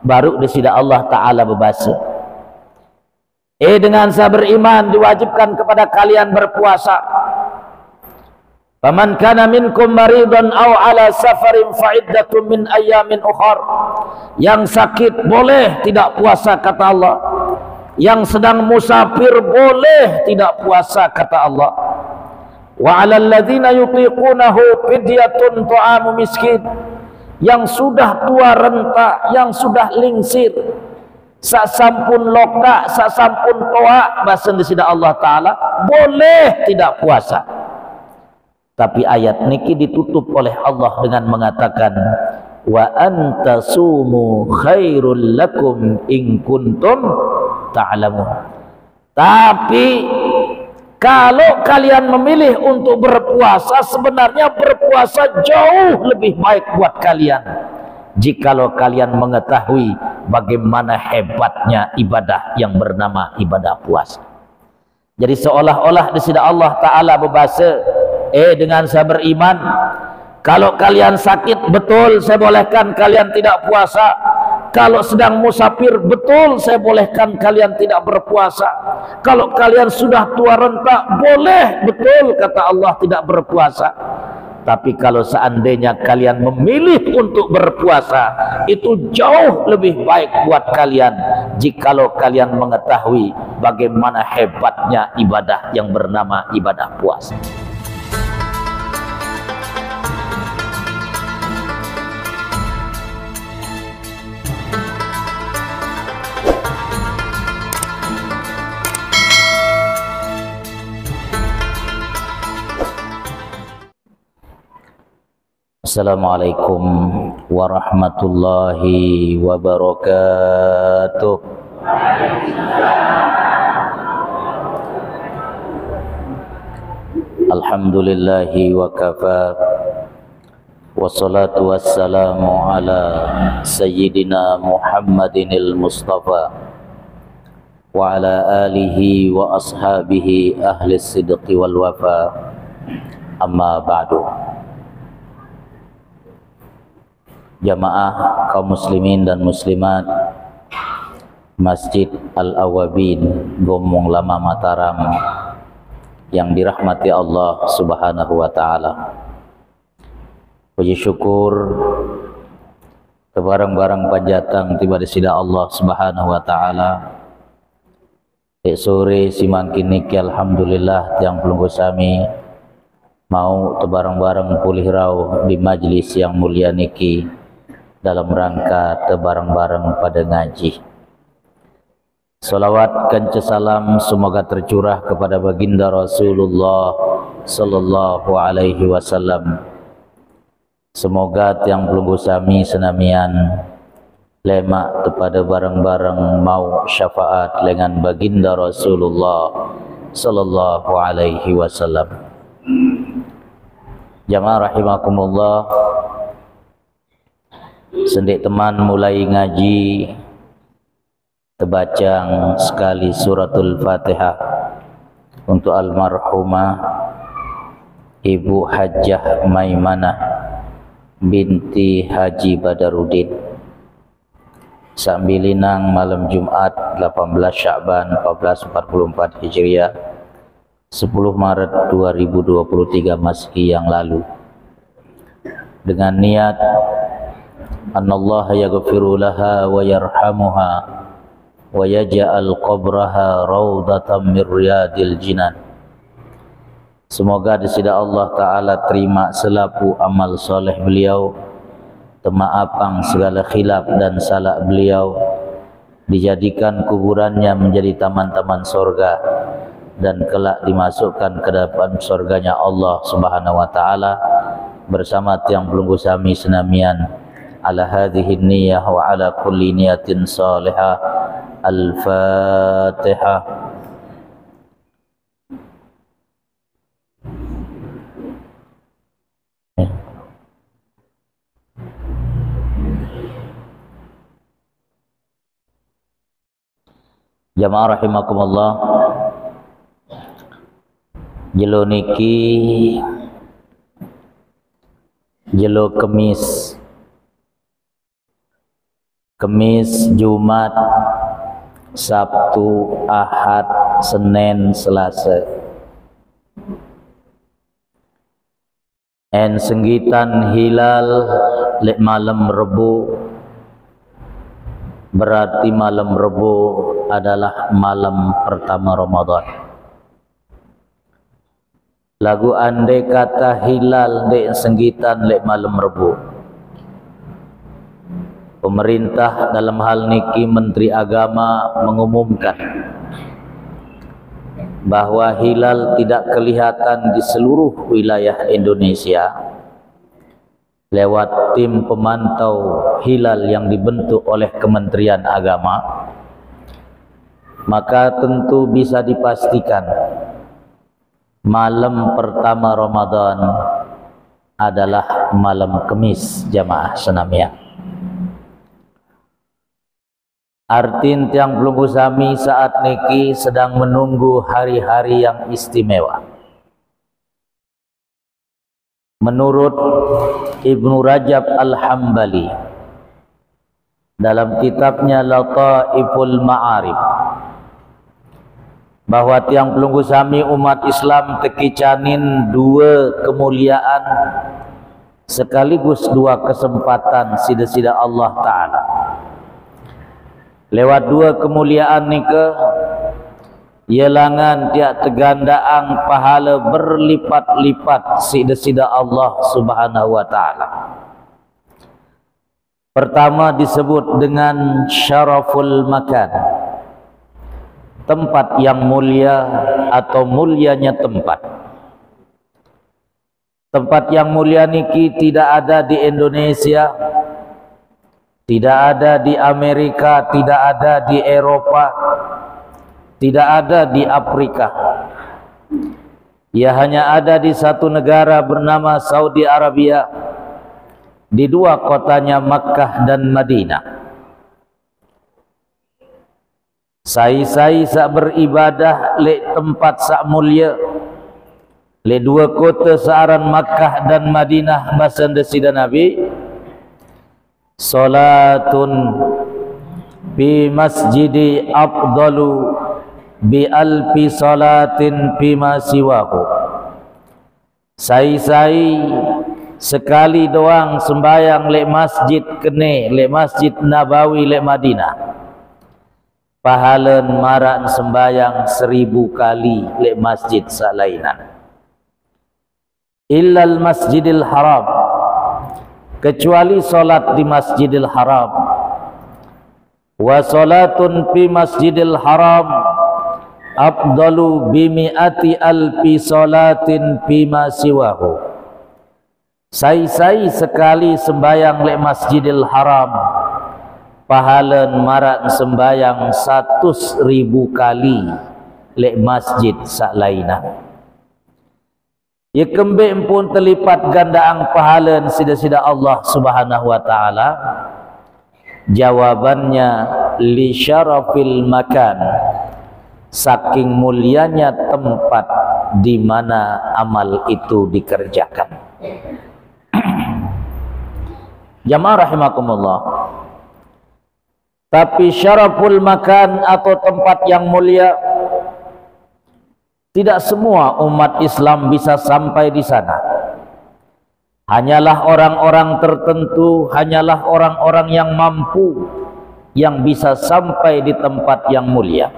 baru disida Allah Ta'ala berbahasa, dengan saya beriman diwajibkan kepada kalian berpuasa. Faman kana minkum maridan aw ala safarin fa'iddatun min ayyamin ukhar. Yang sakit boleh tidak puasa kata Allah. Yang sedang musafir boleh tidak puasa kata Allah. Wa 'alal ladzina yutiqunahu fidyatun ta'amu miskin. Yang sudah tua renta, yang sudah lingsir, sasampun lokak, sasampun toa, bahasa disida Allah Ta'ala boleh tidak puasa. Tapi ayat niki ditutup oleh Allah dengan mengatakan, wa antasumu khairul lakum in kuntum ta'lamun. Tapi kalau kalian memilih untuk berpuasa, sebenarnya berpuasa jauh lebih baik buat kalian jikalau kalian mengetahui bagaimana hebatnya ibadah yang bernama ibadah puasa. Jadi seolah-olah disida Allah Ta'ala berbahasa, dengan saya beriman, kalau kalian sakit betul saya bolehkan kalian tidak puasa. Kalau sedang musafir betul saya bolehkan kalian tidak berpuasa. Kalau kalian sudah tua renta boleh betul kata Allah tidak berpuasa. Tapi kalau seandainya kalian memilih untuk berpuasa, itu jauh lebih baik buat kalian jikalau kalian mengetahui bagaimana hebatnya ibadah yang bernama ibadah puasa. Assalamualaikum warahmatullahi wabarakatuh. Alhamdulillahi wa kafa, wassalatu wassalamu ala sayyidina Muhammadinil Mustafa wa ala alihi wa ashabihi ahli sidqi wal wafa. Amma ba'du. Jamaah kaum muslimin dan muslimat Masjid Al-Awwabin Gomong Lama Mataram yang dirahmati Allah Subhanahu wa Ta'ala. Puji syukur kebarang-barang panjatang tiba di sida Allah Subhanahu wa Ta'ala. Sore simangkin niki alhamdulillah yang pelunggu sami mau tebarang-barang pulih rau di majlis yang mulia niki dalam rangka tebarang-barang pada ngaji. Salawat kanca salam semoga tercurah kepada baginda Rasulullah sallallahu alaihi wasallam. Semoga tiang pelunggu sami senamian lemak kepada barang-barang mau syafaat dengan baginda Rasulullah sallallahu alaihi wasallam. Jamaah rahimakumullah, sendik teman mulai ngaji terbacang sekali suratul Fatihah untuk almarhumah Ibu Hajjah Maimanah binti Haji Badarudin sambilinang malam Jumat 18 Sya'ban 1444 Hijriah 10 Maret 2023 Masehi yang lalu, dengan niat annallaha yaghfiru laha wa yarhamuha wa yaj'al qabraha raudatan min riyadil jinan. Semoga disida Allah Ta'ala terima selaku amal soleh beliau, temaapang segala khilaf dan salah beliau, dijadikan kuburannya menjadi taman-taman sorga, dan kelak dimasukkan ke dalam surganya Allah Subhanahu wa Ta'ala bersama tiang pelunggu sami senamian. Ala hadhihi niyyah wa ala kulli niyatin salihah. Al-Fatihah. Jamaah rahimakumullah, jelo niki jelo kemis Kamis, Jumat, Sabtu, Ahad, Senin, Selasa. En senggitan hilal lek malam Rebu, berarti malam Rebu adalah malam pertama Ramadan. Lagu andai kata hilal dek senggitan lek malam Rebu, pemerintah dalam hal niki Menteri Agama mengumumkan bahwa hilal tidak kelihatan di seluruh wilayah Indonesia lewat tim pemantau hilal yang dibentuk oleh Kementerian Agama. Maka tentu bisa dipastikan malam pertama Ramadan adalah malam Kamis, jamaah senamia. Artin tiang belum usami saat niki sedang menunggu hari-hari yang istimewa. Menurut Ibnu Rajab Al-Hambali dalam kitabnya Lataiful Ma'arif, bahwa tiang pelunggu sami umat Islam tekicanin dua kemuliaan sekaligus dua kesempatan sida-sida Allah Ta'ala. Lewat dua kemuliaan nika yelangan tiak tegandaang pahala berlipat-lipat sida-sida Allah Subhanahu wa Ta'ala. Pertama disebut dengan syaraful makan, tempat yang mulia atau mulianya tempat. Tempat yang mulia niki tidak ada di Indonesia, tidak ada di Amerika, tidak ada di Eropa, tidak ada di Afrika. Ia hanya ada di satu negara bernama Saudi Arabia, di dua kotanya Makkah dan Madinah. Sai-sai sak beribadah le tempat sak mulia, le dua kota searan Makkah dan Madinah masanda sida Nabi. Salatun fi masjidi afdalu bi alfi salatin fima siwahu. Sai-sai sekali doang sembayang le masjid kene, le masjid Nabawi le Madinah, pahalan maran sembayang 1000 kali le masjid salainan. Illal masjidil haram, kecuali solat di Masjidil Haram. Wa solatun fi Masjidil Haram afdalu bimi'ati alfi solatin fima siwahu. Sai-sai sekali sembayang le Masjidil Haram, pahalan marat sembayang 100.000 kali le masjid salainan. Ya kembali pun terlipat gandaang pahalan sida-sida Allah Subhanahu wa Ta'ala. Jawabannya li syarafil makan, saking mulianya tempat di mana amal itu dikerjakan. Jamaah rahimakumullah. Tapi syaraful makan atau tempat yang mulia, tidak semua umat Islam bisa sampai di sana. Hanyalah orang-orang tertentu, hanyalah orang-orang yang mampu yang bisa sampai di tempat yang mulia.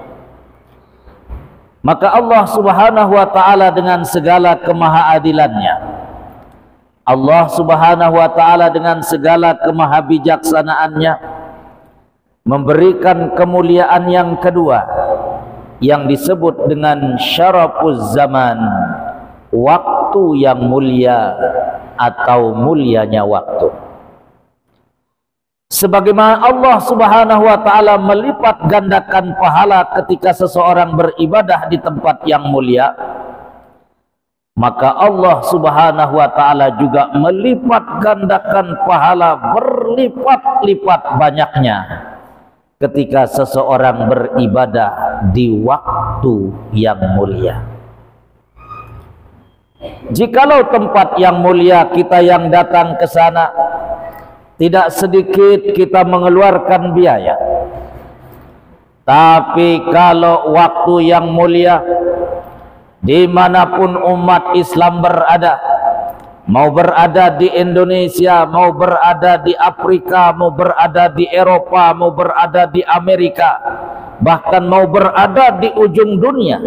Maka Allah Subhanahu wa Ta'ala dengan segala kemahaadilannya, Allah Subhanahu wa Ta'ala dengan segala kemahabijaksanaannya memberikan kemuliaan yang kedua yang disebut dengan syarafuz zaman, waktu yang mulia atau mulianya waktu. Sebagaimana Allah Subhanahu wa Ta'ala melipat gandakan pahala ketika seseorang beribadah di tempat yang mulia, maka Allah Subhanahu wa Ta'ala juga melipat gandakan pahala berlipat-lipat banyaknya ketika seseorang beribadah di waktu yang mulia. Jikalau tempat yang mulia kita yang datang ke sana tidak sedikit kita mengeluarkan biaya. Tapi kalau waktu yang mulia, dimanapun umat Islam berada, mau berada di Indonesia, mau berada di Afrika, mau berada di Eropa, mau berada di Amerika, bahkan mau berada di ujung dunia,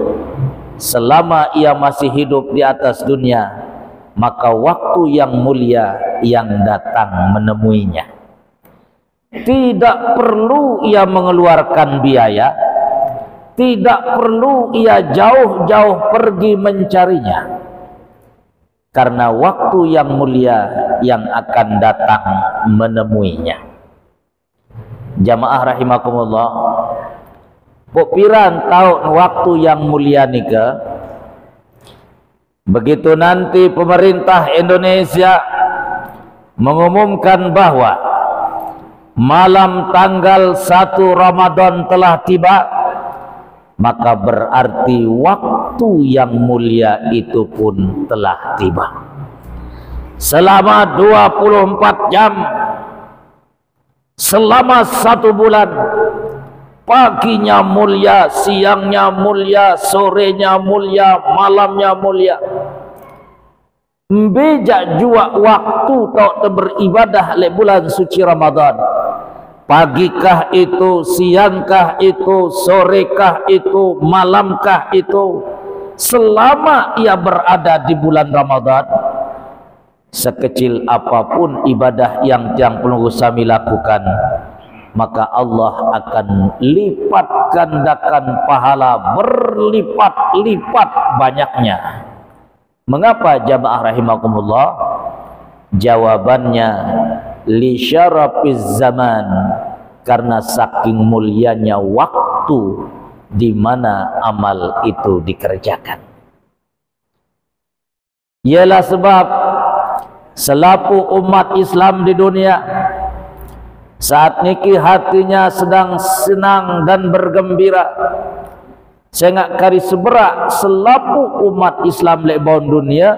selama ia masih hidup di atas dunia, maka waktu yang mulia yang datang menemuinya. Tidak perlu ia mengeluarkan biaya, tidak perlu ia jauh-jauh pergi mencarinya, karena waktu yang mulia yang akan datang menemuinya. Jamaah rahimakumullah, piran tahun waktu yang mulia nika, begitu nanti pemerintah Indonesia mengumumkan bahwa malam tanggal 1 Ramadan telah tiba, maka berarti waktu yang mulia itu pun telah tiba. Selama 24 jam, selama 1 bulan, paginya mulia, siangnya mulia, sorenya mulia, malamnya mulia. Bejak jua waktu tak beribadah le bulan suci Ramadan. Pagikah itu, siangkah itu, sorekah itu, malamkah itu, selama ia berada di bulan Ramadan, sekecil apapun ibadah yang pelunggu sami lakukan, maka Allah akan lipat gandakan pahala berlipat-lipat banyaknya. Mengapa jamaah rahimakumullah? Jawabannya li syarafiz zaman, karena saking mulianya waktu di mana amal itu dikerjakan. Ialah sebab selaku umat Islam di dunia saat niki hatinya sedang senang dan bergembira, sehingga kari seberak selaku umat Islam lebaun dunia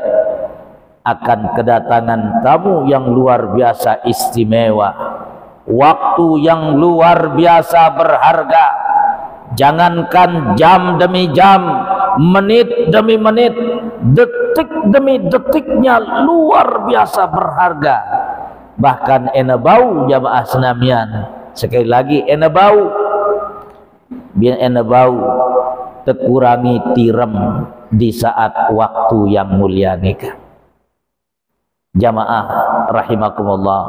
akan kedatangan tamu yang luar biasa istimewa, waktu yang luar biasa berharga. Jangankan jam demi jam, menit demi menit, detik demi detiknya luar biasa berharga. Bahkan ena bau jamaah senamian, sekali lagi ena bau, biar ena bau terkurangi tiram di saat waktu yang mulia nikah. Jamaah rahimakumullah,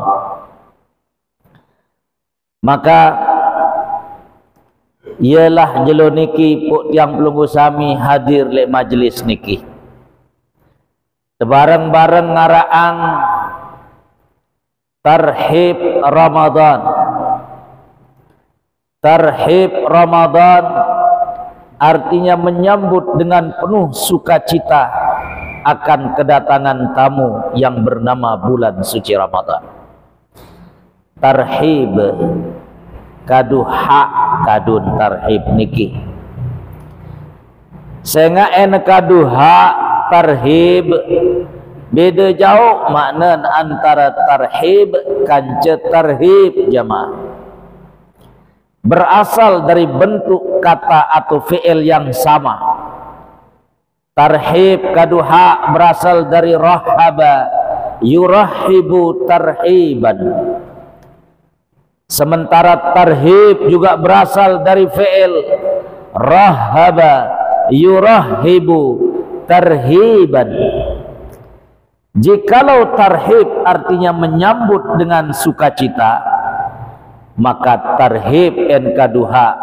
maka ialah jelo niki puk tiang pelunggu sami hadir le majlis niki bareng-bareng ngaraang tarhib Ramadan. Tarhib Ramadan artinya menyambut dengan penuh sukacita akan kedatangan tamu yang bernama bulan suci Ramadan. Tarhib kadu hak kadun tarhib niki, sehingga en kadu hak tarhib beda jauh makna antara tarhib kance tarhib jamaah. Berasal dari bentuk kata atau fi'il yang sama. Tarhib kaduha berasal dari rahaba yurahibu tarhiban, sementara tarhib juga berasal dari fi'il rahaba yurahibu tarhiban. Jikalau tarhib artinya menyambut dengan sukacita, maka tarhib en kaduha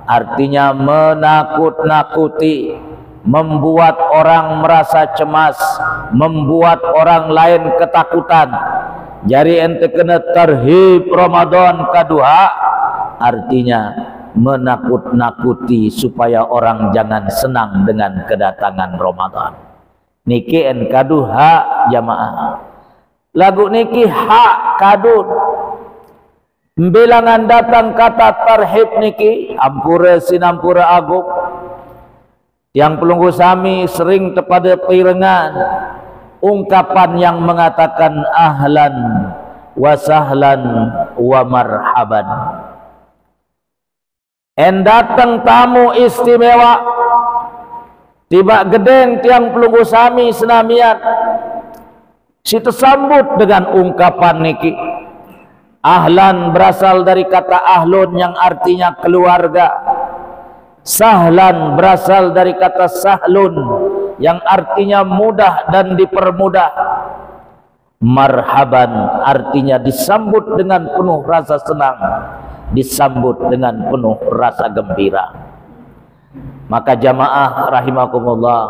artinya menakut-nakuti, membuat orang merasa cemas, membuat orang lain ketakutan. Jadi ente kena tarhib Ramadan kaduha artinya menakut-nakuti supaya orang jangan senang dengan kedatangan Ramadan. Niki en kaduha jamaah. Lagu niki hak kadut. Bilangan datang kata tarhib niki ampura sinampura agung. Yang pelunggu sami sering kepada pirengan ungkapan yang mengatakan ahlan wa sahlan wa marhaban. En datang tamu istimewa tiba gedeng tiang pelunggu sami senamian, si tersambut dengan ungkapan niki. Ahlan berasal dari kata ahlun yang artinya keluarga. Sahlan berasal dari kata sahlun yang artinya mudah dan dipermudah. Marhaban artinya disambut dengan penuh rasa senang, disambut dengan penuh rasa gembira. Maka jamaah rahimakumullah,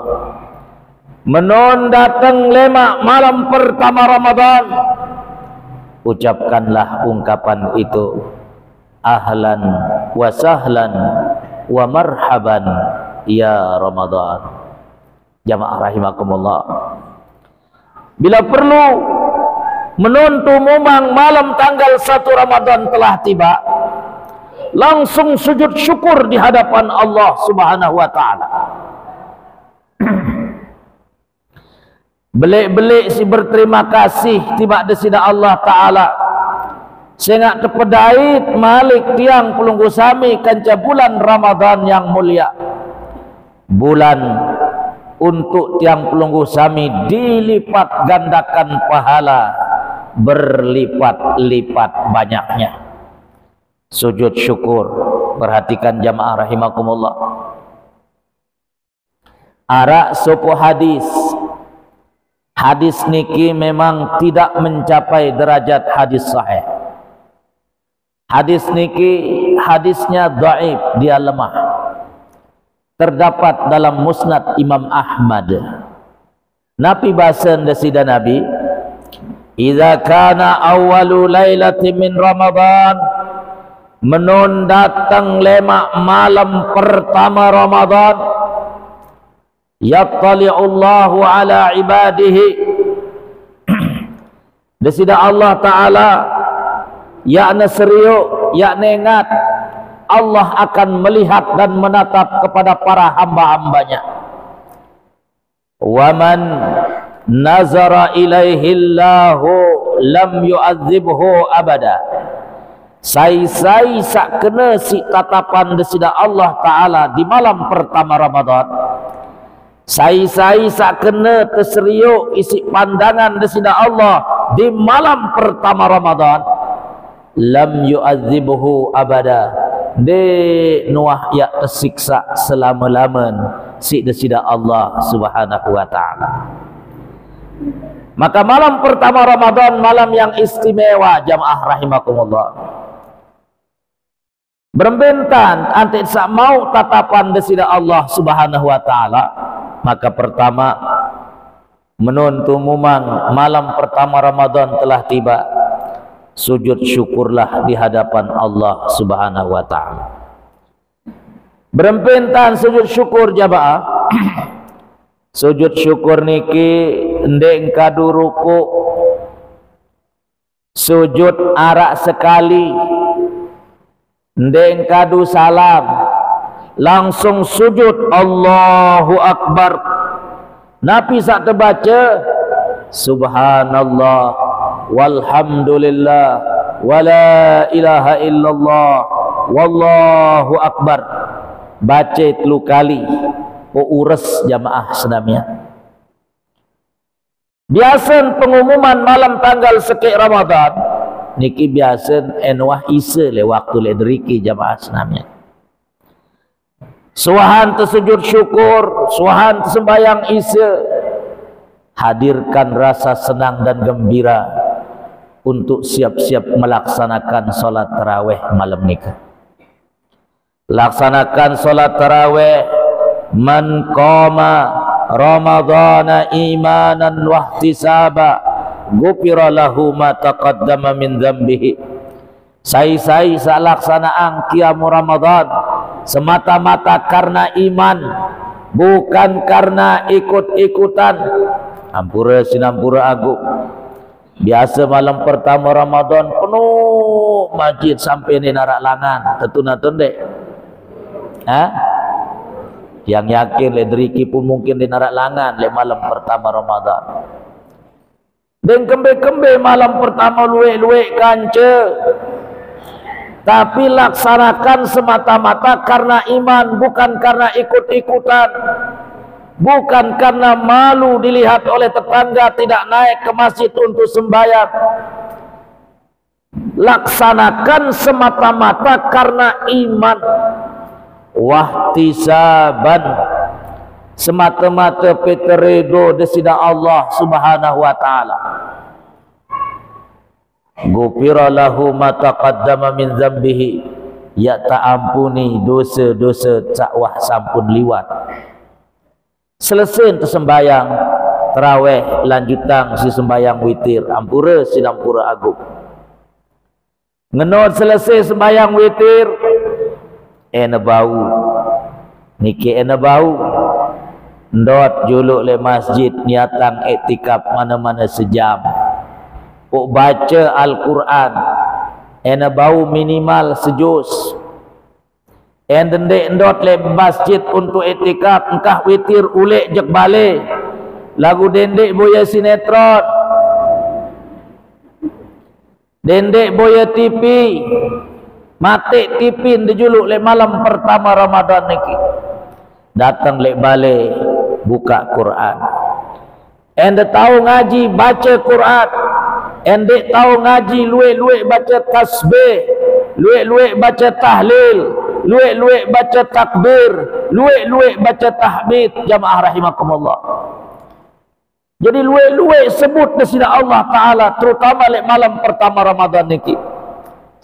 menon datang lema malam pertama Ramadan, ucapkanlah ungkapan itu, ahlan wa sahlan wa marhaban ya Ramadan. Jamaah rahimakumullah, bila perlu menuntu mumang malam tanggal 1 Ramadan telah tiba, langsung sujud syukur di hadapan Allah Subhanahu wa taala. Belik-belik si berterima kasih tiba desida Allah taala. Sehingga terpedait malik tiang pelunggu sami kanca bulan Ramadan yang mulia. Bulan untuk tiang pelunggu sami dilipat gandakan pahala berlipat-lipat banyaknya. Sujud syukur. Perhatikan jamaah rahimakumullah. Arak sopo hadis. Hadis niki memang tidak mencapai derajat hadis sahih. Hadis niki hadisnya dhaif, dia lemah. Terdapat dalam Musnad Imam Ahmad. Nabi bahasan desida Nabi, "Idza kana awwalu lailatin min Ramadan," menun datang lema malam pertama Ramadan, yattali'ullahu ala ibadihi, desida Allah taala yakna seriuk, yakna ingat Allah akan melihat dan menatap kepada para hamba-hambanya. Wa man nazara ilaihi Allahu lam yu'adzibhu abada. Sai-sai sak kena si tatapan desida Allah taala di malam pertama Ramadan. Sai-sai sak kena terseriuk isi pandangan desida Allah di malam pertama Ramadan, lam yu'adzibhu abada, de nuah ya tersiksa selama-laman si desida Allah Subhanahu wa taala. Maka malam pertama Ramadan malam yang istimewa jamaah rahimakumullah. Berbentan antik sak mau tatapan desida Allah Subhanahu wa taala. Maka pertama menuntu mumang malam pertama Ramadan telah tiba, sujud syukurlah di hadapan Allah Subhanahu wa taala. Berempentan sujud syukur jamaah. Sujud syukur niki ndek kadu ruku, sujud arak sekali, ndek kadu salam, langsung sujud Allahu Akbar. Nabi sak terbaca subhanallah walhamdulillah wala ilaha illallah wallahu akbar, baca 3 kali urus jamaah senamnya. Biasa pengumuman malam tanggal sekek Ramadan niki biasa enwah isa le waktu le deriki jamaah senamnya. Suahan tersujud syukur, suahan tersembayang isya, hadirkan rasa senang dan gembira untuk siap-siap melaksanakan solat tarawih malam nikah. Laksanakan solat tarawih. Man qama Ramadhana imanan wahtisaba ghufira lahu ma taqaddama min dzambihi. Sai-sai salaksanaan qiyam Ramadan semata-mata karena iman, bukan karena ikut-ikutan. Ampura sinampura agung. Biasa malam pertama Ramadan penuh masjid sampai ni narak langan. Tetuna-tun dek. Yang yakin le deriki pun mungkin di narak langan le malam pertama Ramadan. Dan kembe-kembe malam pertama luek-luek kanca, tapi laksanakan semata-mata karena iman, bukan karena ikut-ikutan, bukan karena malu dilihat oleh tetangga tidak naik ke masjid untuk sembahyang. Laksanakan semata-mata karena iman, wahtisaban, semata-mata peteredo desida Allah Subhanahu wa taala. Ghufira lahu ma taqaddama min dzambihi, ya ta'ampuni dosa-dosa cakwah sampun liwat. Selesai sembahyang tarawih, lanjutan si sembahyang witir, ampura sinampura agung. Ngenot selesai sembahyang witir, ena bau, niki ena bau, ndot juluk le masjid niatan iktikaf mana-mana sejam. Pok baca Al-Quran, ena bau minimal sejus. En dendek ndot le masjid untuk iktikaf, engkah witir ulek jek balik. Lagu dendek boya sinetron, dendek boya TV, mati TV dijuluk le malam pertama Ramadan niki. Datang le balik buka Quran. Ende tahu ngaji baca Quran. Ende tahu ngaji luek-luek baca tasbih, luek-luek baca tahlil, luek-luek baca takbir, luek-luek baca tahmid. Jamaah rahimakumullah. Jadi luek-luek sebut desida Allah Ta'ala, terutama le malam pertama Ramadan niki.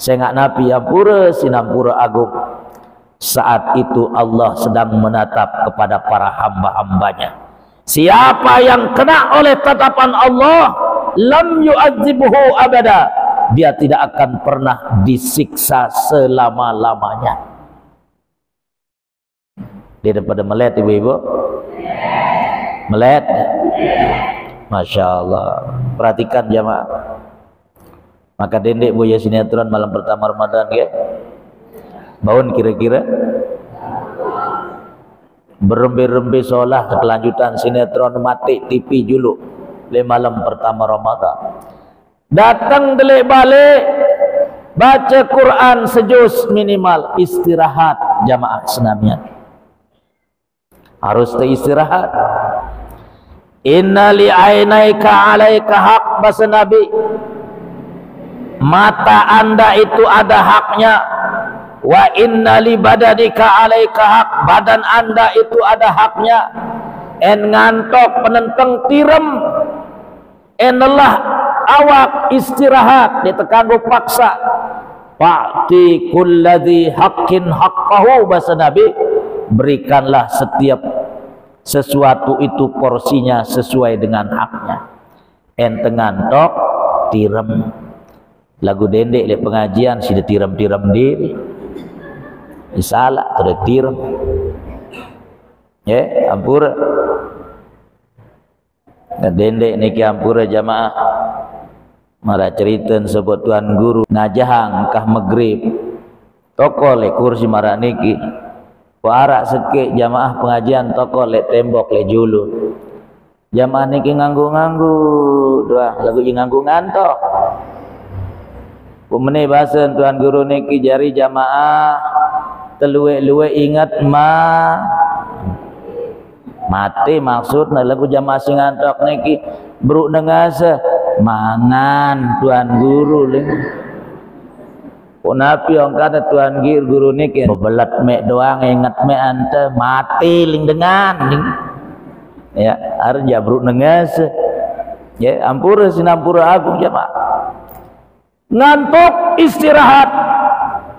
Sengak Nabi ampura sinampura agung. Saat itu Allah sedang menatap kepada para hamba-hambanya. Siapa yang kena oleh tatapan Allah, lam yu'adzibhu abada, dia tidak akan pernah disiksa selama-lamanya. Dia daripada melet ibu-ibu? Melet? Masya Allah. Perhatikan jamaah. Maka dendek boya sinetron malam pertama Ramadan ya. Baun kira-kira berembe-rembe solah kelanjutan sinetron mati TV juluk le malam pertama Ramadan. Datang delik balik baca Quran sejus minimal, istirahat jamaah senamian. Harus istirahat. Inna li ainaika alaika haq, bahasa Nabi. Mata anda itu ada haknya. Wa inna li badanika alaika haq, badan anda itu ada haknya. En ngantok penenteng tirem, enelah awak istirahat, ditekanggu paksa. Fa'ti kulladzi haqqin haqqahu, bahasa Nabi. Berikanlah setiap sesuatu itu porsinya sesuai dengan haknya. En tengantok tirem. Lagu dendek le pengajian sida tirem-tirem diri. Salah tu tirem. Ya, ampura. Dendek niki ampura jamaah. Mara cerita sebut tuan guru ngajahang kah maghrib. Toko le kursi mara niki. Arak sekik jamaah pengajian toko le tembok le julu. Jamaah niki nganggu-nganggu doa lagu nganggu ngantok. Pemene bahasa tuan guru niki jari jamaah teluwe-luwe ingat mati maksudna lagu jamaah sing ngantok niki bruk nengase mangan tuan guru le. Nabi orang kata tuan guru niki belat mek doang ingat mek ante mati ling dengan ling. Ya arja bruk nengase. Ya ampura sinampura agung jamaah. Ngantuk istirahat,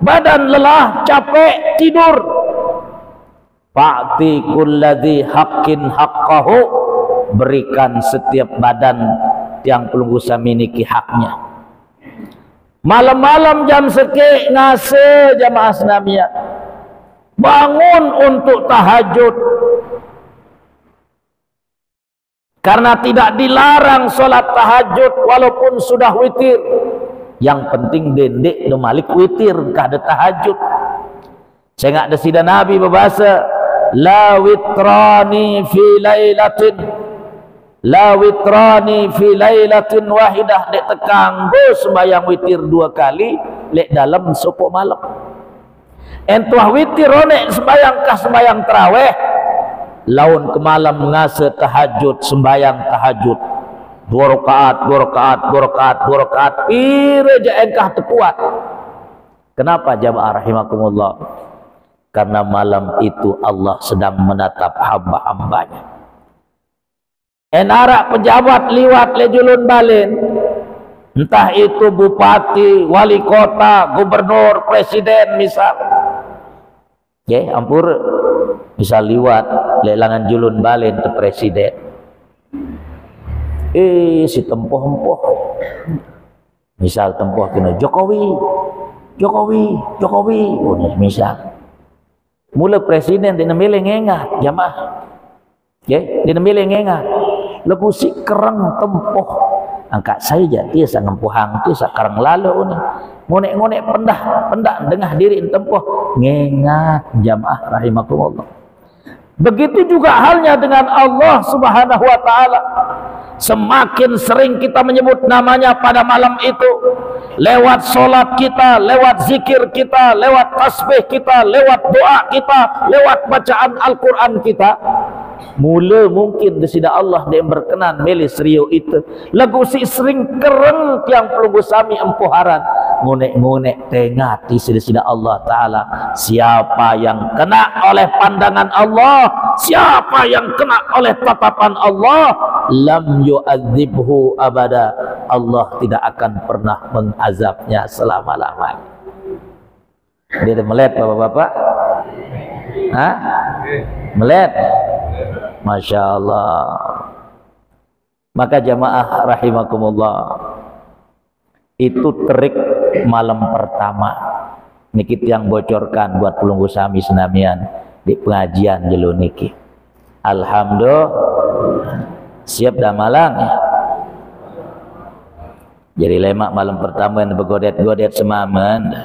badan lelah capek tidur. Fa'ti kulladzi haqqin haqqahu, berikan setiap badan yang perlu miliki haknya. Malam-malam jam sekik ngase jamaah senamia, bangun untuk tahajud. Karena tidak dilarang sholat tahajud walaupun sudah witir. Yang penting dendek no malik witir kada tahajud. Saya nggak ada sida Nabi berbahasa la witrani fi lailatin la witrani fi lailatin wahidah, dek tekang go sembayang witir 2 kali lek dalam sopok malam. Entuah witir onek sembayang tarawih, laun ke malam ngase tahajud, sembayang tahajud 2 rakaat pire je engkah terkuat. Kenapa jamaah rahimakumullah? Karena malam itu Allah sedang menatap hamba-hambanya. Enarak pejabat liwat lejulun balen, entah itu bupati, wali kota, gubernur, presiden misal, ampur bisa liwat lelangan julun balen ke presiden, si tempoh misal tempoh kena Jokowi misal, mula presiden dina milih ngengat jamaah, dina milih ngengat lagu si kerang tempoh angkat saja dia sa ngempuhang tu sakarang lalu ni ngonek-ngonek pendak dengah diri tempoh ngengat jamaah rahimakumullah. Begitu juga halnya dengan Allah Subhanahu wa taala. Semakin sering kita menyebut namanya pada malam itu, lewat solat kita, lewat zikir kita, lewat tasbih kita, lewat doa kita, lewat bacaan Al-Quran kita, mula mungkin disida Allah dia berkenan milih seriu itu lagu si sering kereng tiang pelunggu sami empuharan ngonek-ngonek tengah di sida Allah Ta'ala. Siapa yang kena oleh pandangan Allah, siapa yang kena oleh tatapan Allah, lam yu'adzibhu abada, Allah tidak akan pernah mengazabnya selama-lamanya. Dia melet bapak-bapak, melet, Masya Allah. Maka jamaah rahimakumullah, itu trik malam pertama niki yang bocorkan buat pelunggu sami senamian di pengajian jelo niki. Alhamdulillah siap dah malang ya. Jadi lemak malam pertama yang bergodet-godet semaman.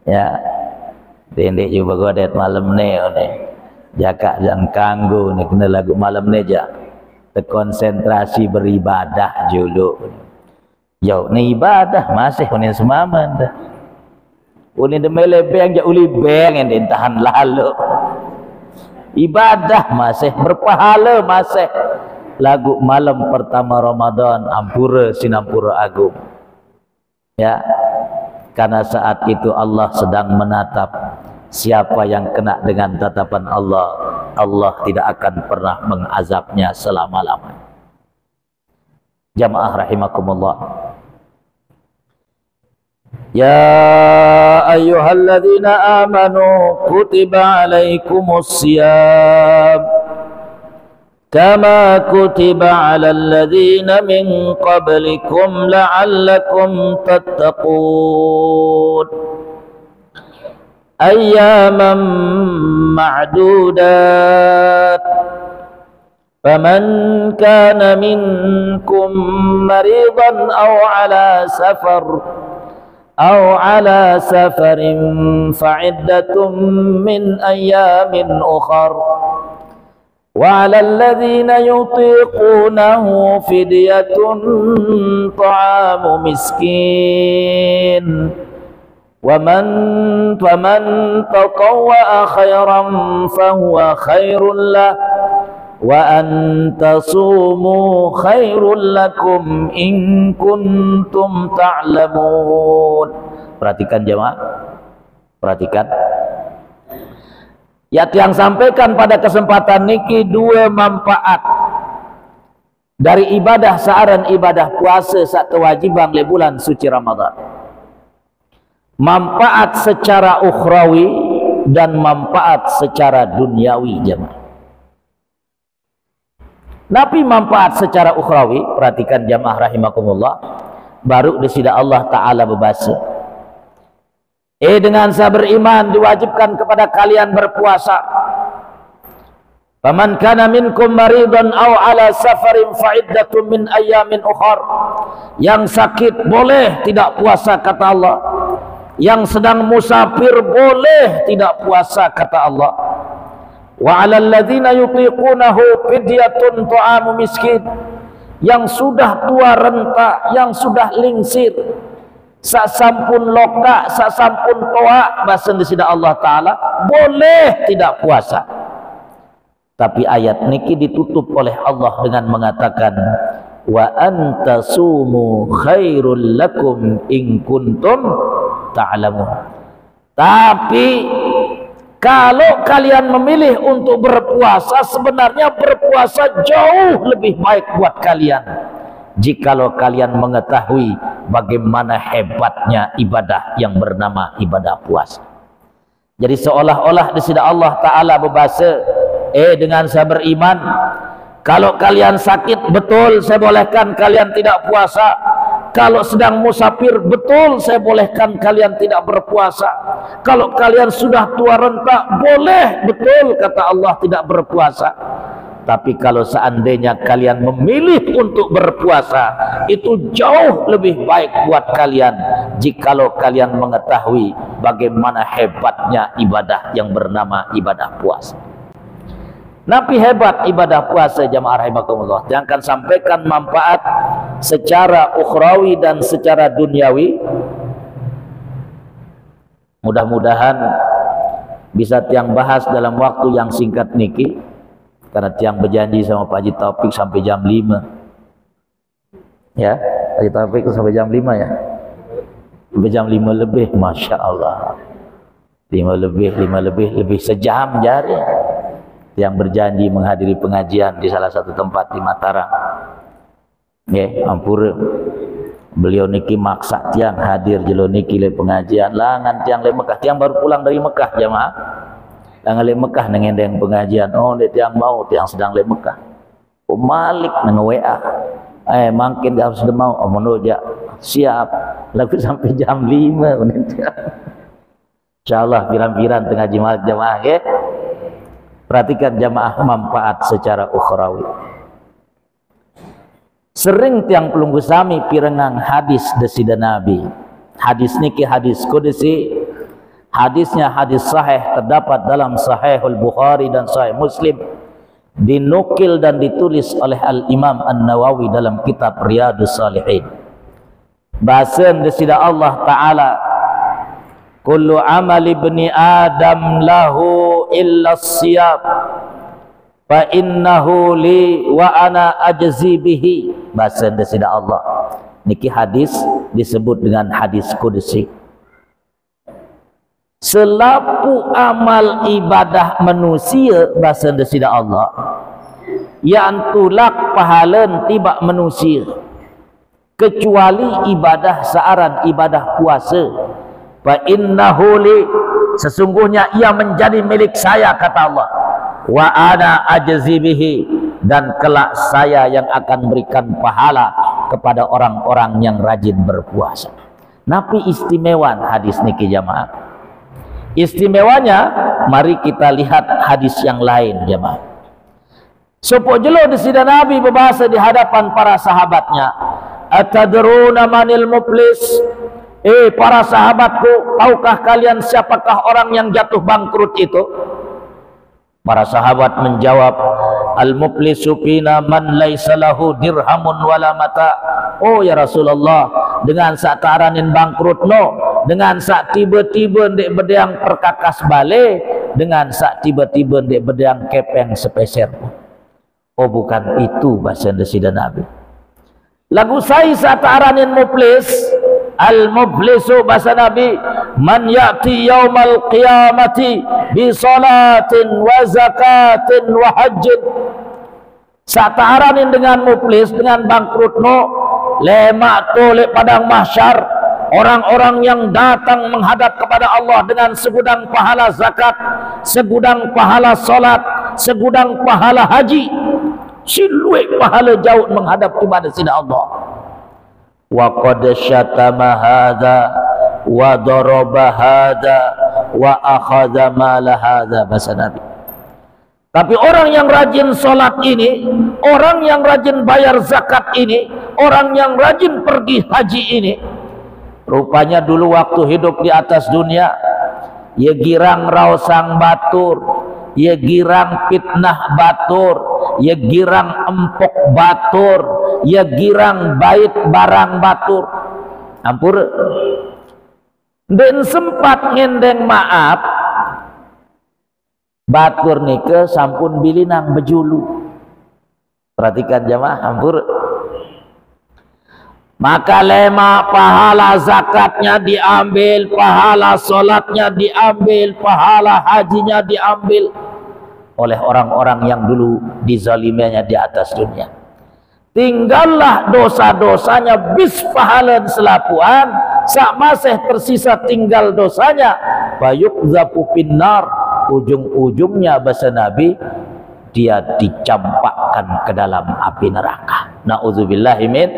Ya, Dendek juga godet malam ni, jakak jangan kanggu ni, kena lagu malam ni je terkonsentrasi beribadah dulu. Yo, ni ibadah masih unin semaman dah. Unin demele beng je uli beng yang ditahan lalu. Ibadah masih berpahala masih. Lagu malam pertama Ramadan ampura sinampura agung. Ya. Karena saat itu Allah sedang menatap siapa yang kena dengan tatapan Allah, Allah tidak akan pernah mengazabnya selama-lamanya. Jamaah rahimakumullah. Ya ayyuhalladzina amanu kutiba alaikumus siyam kama kutiba alal ladzina min qablikum la'allakum tattaqun ayyaman ma'dudat faman kana minkum maridan aw ala safarin fa'iddatun min ayyamin ukhar وعلى الذين يطيقونه فدية طعام مسكين ومن تطوع خيرا فهو خير له وأن تصوموا خير لكم إن كنتم تعلمون. Perhatikan jemaah, perhatikan. Ya, yang sampaikan pada kesempatan niki dua manfaat dari ibadah saaran ibadah puasa saat kewajiban le bulan suci Ramadan. Manfaat secara ukhrawi dan manfaat secara duniawi jemaah. Napi manfaat secara ukhrawi, perhatikan jemaah rahimakumullah, baru disida Allah Ta'ala berbahasa. Dengan saya beriman diwajibkan kepada kalian berpuasa. Faman kana minkum maridan aw ala safarin fa'iddatun min ayyamin ukhar. Yang sakit boleh tidak puasa kata Allah. Yang sedang musafir boleh tidak puasa kata Allah. Wa 'alal ladzina yutiqunahu fidyatun ta'amu miskin. Yang sudah tua renta, yang sudah lingsir, sasampun loka, sasampun toa, bahasa disida Allah Ta'ala boleh tidak puasa. Tapi ayat niki ditutup oleh Allah dengan mengatakan wa antasumu khairul lakum in kuntum ta'lamun. Tapi kalau kalian memilih untuk berpuasa, sebenarnya berpuasa jauh lebih baik buat kalian jikalau kalian mengetahui bagaimana hebatnya ibadah yang bernama ibadah puasa. Jadi seolah-olah di sini Allah Ta'ala berbahasa, dengan saya beriman, kalau kalian sakit, betul saya bolehkan kalian tidak puasa. Kalau sedang musafir, betul saya bolehkan kalian tidak berpuasa. Kalau kalian sudah tua renta, boleh, betul kata Allah tidak berpuasa. Tapi kalau seandainya kalian memilih untuk berpuasa, itu jauh lebih baik buat kalian jikalau kalian mengetahui bagaimana hebatnya ibadah yang bernama ibadah puasa. Nabi hebat ibadah puasa jamaah rahimakumullah. Yang akan sampaikan manfaat secara ukhrawi dan secara duniawi. Mudah-mudahan bisa tiang bahas dalam waktu yang singkat niki. Karena tiang berjanji sama Pak Haji Taufik sampai jam 5. Ya, Pak Haji Taufik sampai jam 5 ya. Sampai jam 5 lebih, Masya Allah. 5 lebih sejam jari. Yang berjanji menghadiri pengajian di salah satu tempat di Mataram. Ampura. Beliau niki maksa tiang hadir jelo niki le pengajian. Langan tiang le Mekah, tiang baru pulang dari Mekah jamaah. Langan le Mekah nengendeng pengajian. Oh, le tiang mau, tiang sedang le Mekah. Oh, Malik nang WA. Mungkin harus mau. Oh, menuja siap. Lalu sampai jam 5 insyaallah piran-piran tengah jamaah ya. Perhatikan jamaah manfaat secara ukhrawi. Sering tiang pelunggu sami pirengang hadis desida Nabi. Hadis niki hadis qudsi. Hadisnya hadis sahih terdapat dalam Sahihul Bukhari dan Sahih Muslim. Dinukil dan ditulis oleh Al-Imam An-Nawawi dalam kitab Riyadhus Shalihin. Bahasan desida Allah Ta'ala, kullu amal ibni Adam lahu illa siyab fa innahu li wa ana ajzi bihi. Bahasa desida Allah. Niki hadis disebut dengan hadis qudsi. Selapu amal ibadah manusia, bahasa desida Allah, yang tulak pahalan tiba manusia kecuali ibadah searan ibadah puasa. Fa innahu li, sesungguhnya ia menjadi milik saya kata Allah. Wa ana ajzi bihi, dan kelak saya yang akan berikan pahala kepada orang-orang yang rajin berpuasa. Napi istimewa hadis niki jamaah. Istimewanya, mari kita lihat hadis yang lain jamaah. Sopo jelo di sida Nabi berbahasa di hadapan para sahabatnya. Atadruna manil muflis? Para sahabatku, tahukah kalian siapakah orang yang jatuh bangkrut itu? Para sahabat menjawab, al-muflisu fina man laisa lahu dirhamun wala mata. Oh ya Rasulullah, dengan saat taranin bangkrut no, dengan saat tiba-tiba ndek bedeang perkakas bale, dengan saat tiba-tiba ndek bedeang kepeng sepeser. Oh bukan itu bahasa desida Nabi. Lagu saya saat taranin muflis. Al-muflisu bahasa Nabi, man ya'ti yaumal qiyamati bi salatin wa zakatin wa hajjin. Sataranin dengan muflis, dengan bangkrut no, lemak tolek padang mahsyar, orang-orang yang datang menghadap kepada Allah dengan segudang pahala zakat, segudang pahala salat, segudang pahala haji, siluek pahala jauh menghadap kepada sida Allah. Wa qad syatama hadza wa daraba hadza wa akhadha mala hadza, bahasa Nabi. Tapi orang yang rajin sholat ini, orang yang rajin bayar zakat ini, orang yang rajin pergi haji ini, rupanya dulu waktu hidup di atas dunia, ya girang rausang batur, ya girang fitnah batur, ya girang empok batur, ya girang bait barang batur. Ampur den sempat ngendeng maaf batur nike sampun bilinang bejulu. Perhatikan jamaah, ampur. Maka lema pahala zakatnya diambil, pahala sholatnya diambil, pahala hajinya diambil oleh orang-orang yang dulu dizaliminya di atas dunia. Tinggallah dosa-dosanya bis pahalan selapuan, sak masih tersisa tinggal dosanya. Bayuk zapu pinnar, ujung-ujungnya bahasa Nabi dia dicampakkan ke dalam api neraka. Nauzubillahi min.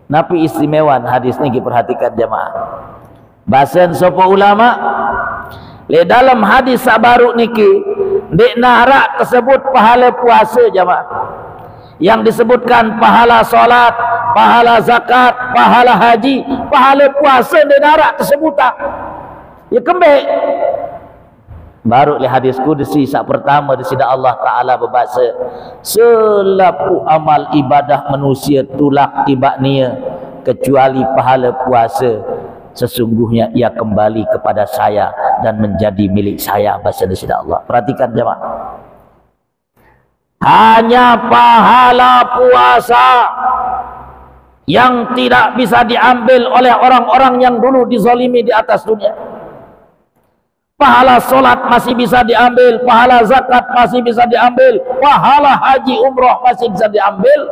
Napi istimewan hadis ini perhatikan jamaah. Bahasan sopo ulama le dalam hadis sabaru niki dek nahrak tersebut pahala puasa jamaah. Yang disebutkan pahala solat, pahala zakat, pahala haji, pahala puasa dek nahrak tersebut tak. Ya kembali. Baru li hadis qudsi sak pertama di sida Allah Taala berbahasa selapu amal ibadah manusia tulak tibaknya kecuali pahala puasa sesungguhnya ia kembali kepada saya dan menjadi milik saya bahasa di sida Allah. Perhatikan jemaah. Hanya pahala puasa yang tidak bisa diambil oleh orang-orang yang dulu dizalimi di atas dunia. Pahala solat masih bisa diambil, pahala zakat masih bisa diambil, pahala haji umroh masih bisa diambil.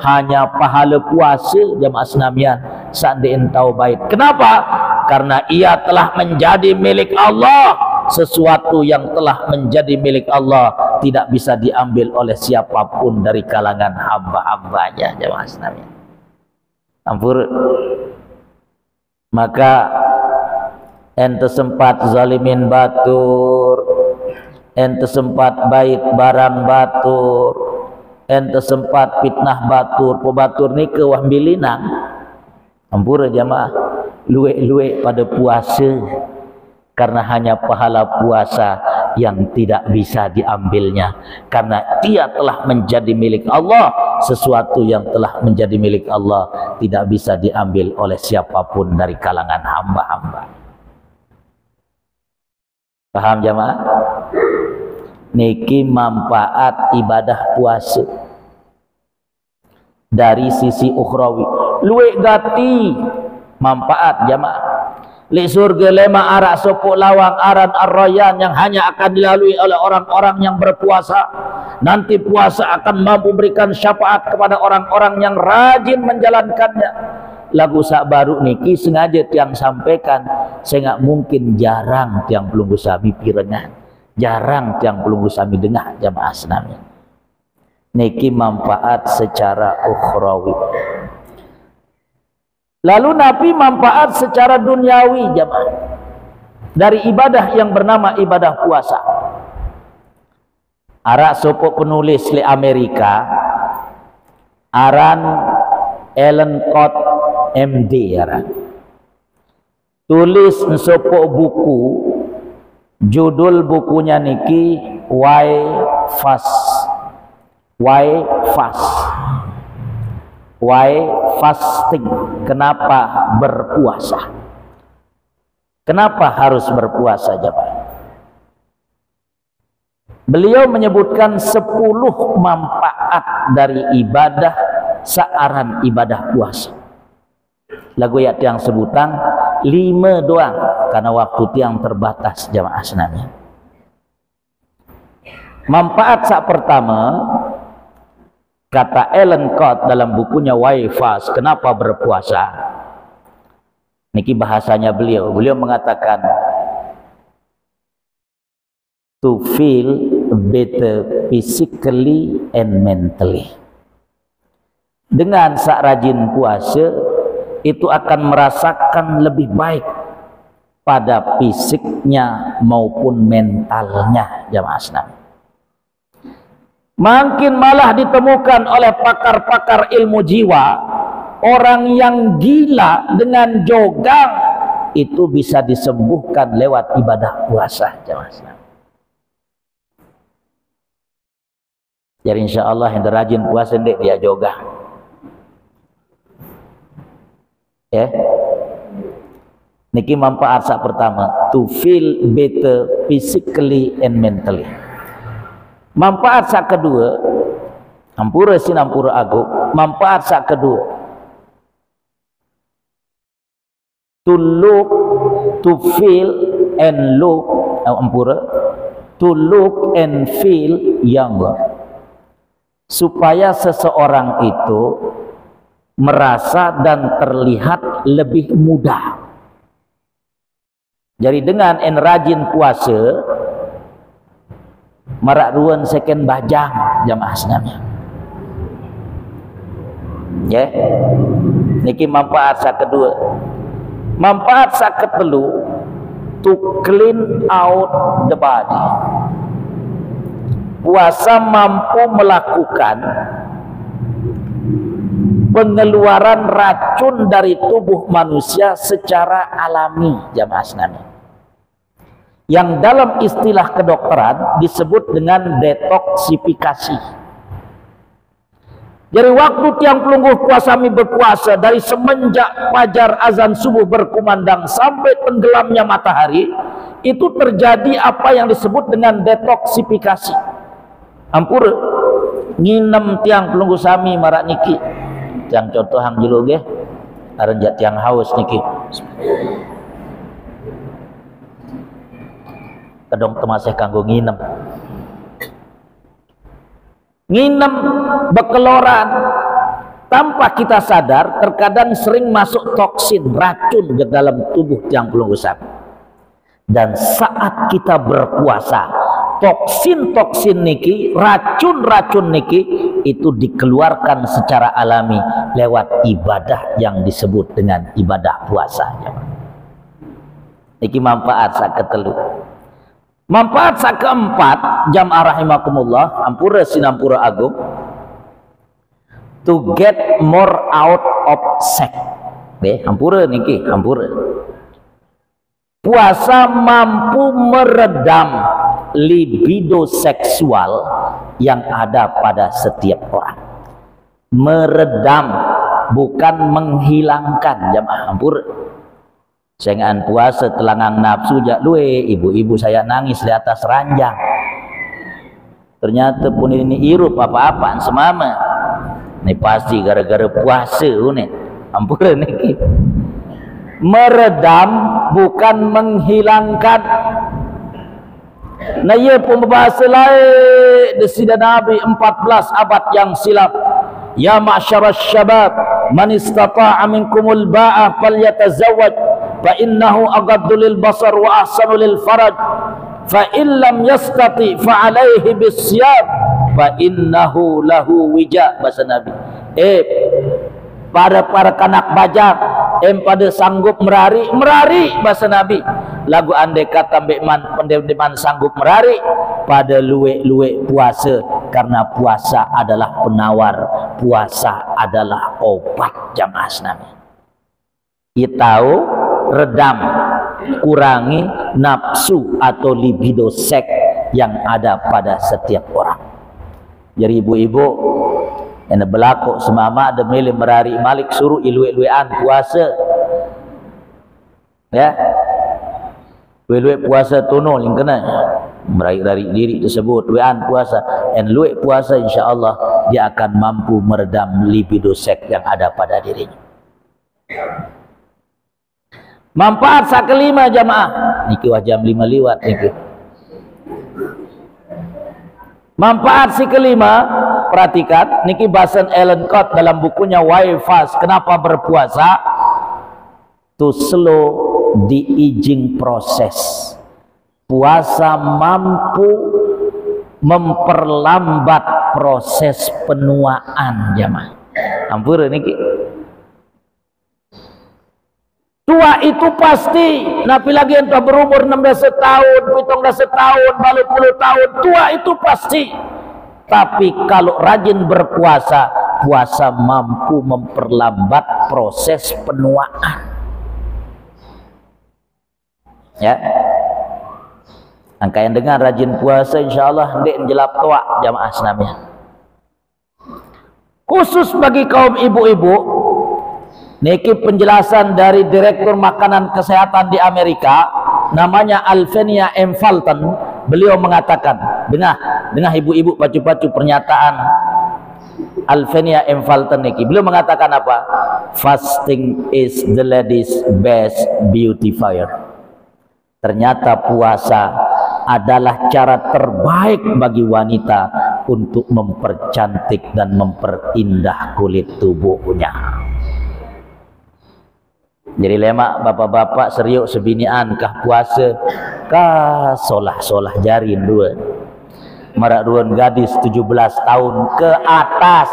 Hanya pahala puasa jamaah senamian sandein taubaid. Kenapa? Karena ia telah menjadi milik Allah. Sesuatu yang telah menjadi milik Allah tidak bisa diambil oleh siapapun dari kalangan hamba-hambanya jamaah senamian. Ampur. Maka ente sempat zalimin batur, ente sempat bait barang batur, ente sempat fitnah batur, pebatur ni ke wah bilinang. Ampura jamaah, luwe-luwe pada puasa karena hanya pahala puasa yang tidak bisa diambilnya karena dia telah menjadi milik Allah. Sesuatu yang telah menjadi milik Allah tidak bisa diambil oleh siapapun dari kalangan hamba-hamba. Paham jamaah? Niki manfaat ibadah puasa dari sisi ukhrawi. Luwek gati manfaat jamaah. Li surga lema arak sopok lawang aran ar-rayyan yang hanya akan dilalui oleh orang-orang yang berpuasa. Nanti puasa akan mampu berikan syafaat kepada orang-orang yang rajin menjalankannya. Lagu sak baru niki sengaja tiang sampaikan, saya nggak mungkin jarang tiang pelunggu sami pirengan, jarang tiang pelunggu sami dengar jamaah senamnya. Niki manfaat secara ukhrawi. Lalu Nabi manfaat secara duniawi jamaah dari ibadah yang bernama ibadah puasa. Arak sopok penulis di Amerika, aran Ellen Cott MD ya. Tulis sopok buku, judul bukunya niki Why Fast. Why Fast? Why fasting? Kenapa berpuasa? Kenapa harus berpuasa jemaah? Beliau menyebutkan 10 manfaat dari ibadah searan ibadah puasa. Lagu ya tiang sebutan 5 doang karena waktu tiang terbatas jamaah senamnya. Manfaat sak pertama kata Ellen Cott dalam bukunya Why Fast, kenapa berpuasa? Niki bahasanya beliau mengatakan to feel better physically and mentally. Dengan sak rajin puasa itu akan merasakan lebih baik pada fisiknya maupun mentalnya jamaah senam. Makin malah ditemukan oleh pakar-pakar ilmu jiwa, orang yang gila dengan jogang itu bisa disembuhkan lewat ibadah puasa jamaah senam. Jadi insyaallah yang rajin puasa ndek dia juga. Ya. Niki manfaat sak pertama, to feel better physically and mentally. Manfaat sak kedua, ampura sinampura agung. Manfaat sak kedua, to look, to feel and look, ampura, to look and feel younger. Supaya seseorang itu merasa dan terlihat lebih muda. Jadi dengan en rajin puasa marak ruan second bajang jamaah senamnya. Ya. Niki manfaat sak kedua. Manfaat sak ketelu, to clean out the body. Puasa mampu melakukan pengeluaran racun dari tubuh manusia secara alami jamaah senami, yang dalam istilah kedokteran disebut dengan detoksifikasi. Jadi waktu tiang pelungguh puasami berpuasa dari semenjak fajar azan subuh berkumandang sampai tenggelamnya matahari, itu terjadi apa yang disebut dengan detoksifikasi. Ampura nginem tiang pelungguh sami marak niki. Yang contoh hang julu ge aranjat yang haus niki kedong temasih kanggo nginem bekeloran tanpa kita sadar, terkadang sering masuk toksin racun ke dalam tubuh tiang pelungguh sapi. Dan saat kita berpuasa, toksin niki, racun niki itu dikeluarkan secara alami lewat ibadah yang disebut dengan ibadah puasa. Niki manfaat sak ketelu. Manfaat sak keempat, jamaah rahimakumullah, ampura sinampura agung, to get more out of sex. Ampura niki, ampura. Puasa mampu meredam libido seksual yang ada pada setiap orang. Meredam, bukan menghilangkan jamaah ampura. Sengan puasa telangang nafsu jak luwe, ibu-ibu saya nangis di atas ranjang. Ternyata pun ini irup apa-apaan semama. Ini pasti gara-gara puasa nih. Ampura niki. Meredam, bukan menghilangkan. Nah ia pun berbahasa lain desida Nabi 14 abad yang silam. Ya ma'syaras syabab, man istata'a minkumul ba'ah falyatazawwaj fa innahu aghaddu lil basar wa ahsanu lil faraj, fa in lam yastati fa alaihi bisyam fa innahu lahu wija. Bahasa Nabi, para kanak bajak pada sanggup merari bahasa Nabi. Lagu andai kata pendeman sanggup merari pada luwe puasa, karena puasa adalah penawar, puasa adalah obat jamaah Nabi. Ia tahu redam, kurangi nafsu atau libido seks yang ada pada setiap orang. Jadi ibu-ibu yang berlaku semama ada milih merari malik suruh ilwe-ilwean puasa ya, ilwe puasa tunul yang kena meraih diri tersebut luean puasa, dan luwe puasa insyaallah dia akan mampu meredam libido seks yang ada pada dirinya. Manfaat sak kelima jamaah niki wah jam 5 liwat niki. Manfaat si kelima, perhatikan niki bahasan Ellen Cott dalam bukunya Why Fast, kenapa berpuasa, to slow the aging process. Puasa mampu memperlambat proses penuaan jamaah. Ampura niki. Tua itu pasti, napi lagi entah berumur 16 tahun, 17 tahun, 40 tahun, tua itu pasti. Tapi kalau rajin berpuasa, puasa mampu memperlambat proses penuaan. Ya, angka yang dengar rajin puasa, insyaallah ndek menjelap tua jamaah senamnya. khusus bagi kaum ibu-ibu. Niki penjelasan dari Direktur Makanan Kesehatan di Amerika, namanya Alvenia M. Fulton. Beliau mengatakan, dengar ibu-ibu pacu-pacu pernyataan Alvenia M. Fulton niki. Beliau mengatakan apa? Fasting is the lady's best beautifier. Ternyata puasa adalah cara terbaik bagi wanita untuk mempercantik dan memperindah kulit tubuhnya. Jadi lemak bapak-bapak seriuk sebinian kah puasa kah solah-solah jarin dua. Marak duan gadis 17 tahun ke atas.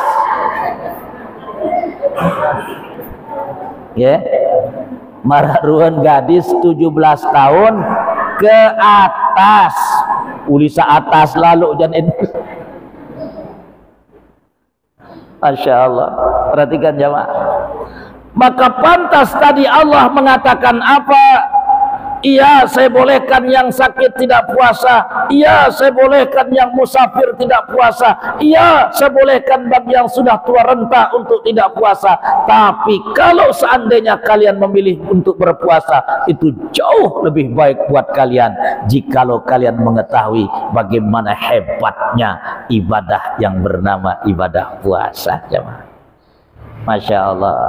Ya. Marak duan gadis 17 tahun ke atas. Ulisa atas lalu jangan. Masya Allah. Perhatikan jamaah. Maka pantas tadi Allah mengatakan apa? Iya, saya bolehkan yang sakit tidak puasa. Iya, saya bolehkan yang musafir tidak puasa. Iya, saya bolehkan bagi yang sudah tua renta untuk tidak puasa. Tapi kalau seandainya kalian memilih untuk berpuasa, itu jauh lebih baik buat kalian jikalau kalian mengetahui bagaimana hebatnya ibadah yang bernama ibadah puasa. Jemaah, Masya Allah.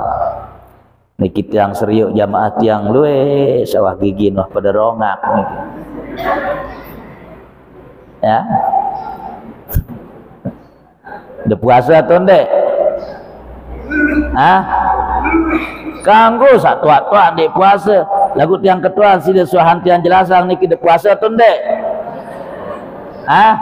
Niki tiang seriuk jamaah tiang luwe sawah gigi noh pada rongak niki. Ya. Udah puasa tuh ndek? Hah? Kanggo sak tua-tua ndek puasa. Lagu tiang ketua sida suahan tiang jelasan niki de puasa tuh ndek? Hah?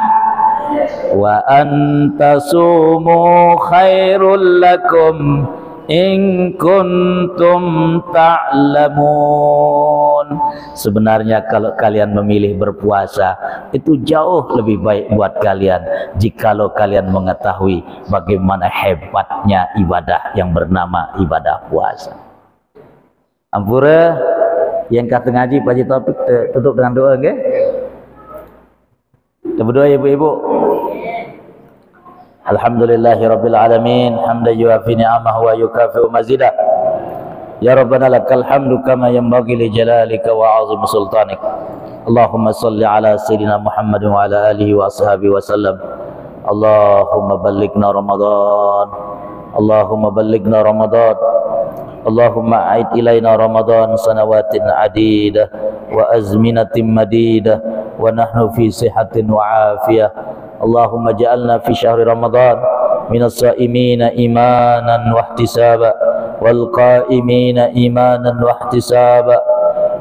Wa antasumu khairul lakum in kuntum ta'lamun. Sebenarnya kalau kalian memilih berpuasa itu jauh lebih baik buat kalian jikalau kalian mengetahui bagaimana hebatnya ibadah yang bernama ibadah puasa. Ampura yang kata ngaji Pak Haji Taufik tutup dengan doa nggih. Kita berdoa ibu-ibu. Alhamdulillahi Rabbil Alamin hamdan yuafi ni'amahu wa yukafi'u mazidah. Ya Rabbana lakal hamdu kama yanbaghi li jalalika wa 'azimi sultanik. Allahumma salli ala Sayyidina Muhammad wa ala alihi wa ashabihi wa sallam. Allahumma ballighna Ramadan. Allahumma ballighna Ramadan. Allahumma a'id ilaina Ramadan sanawatin adidah wa azminatin madidah wa nahnu fi sihatin wa afiyah. Allahumma ja'alna fi syahri Ramadan minas saimina imanan wa ihtisaba wal qa'imina imanan wa ihtisaba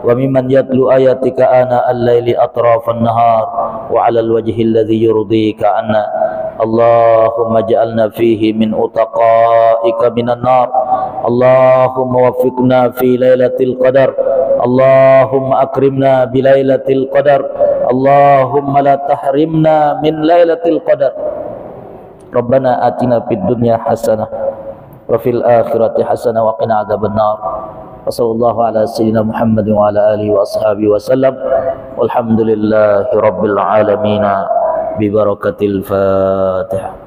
wa mimman yatlu ayatika ana al-laili atrafan nahar wa 'ala al-wajhi alladhi yurdika anna. Allahumma ja'alna fihi min utaqaika minan nar. Allahumma waffiqna fi lailatul qadar. Allahumma akrimna bi lailatul qadar. Allahumma la tahrimna min lailatul qadar. Rabbana atina fid dunya hasanah wa fil akhirati hasanah wa qina adzabannar. Wa sallallahu ala sayyidina Muhammad wa ala alihi wa ashabihi wa sallam. Walhamdulillahi rabbil alamin bi barakatil Fatihah.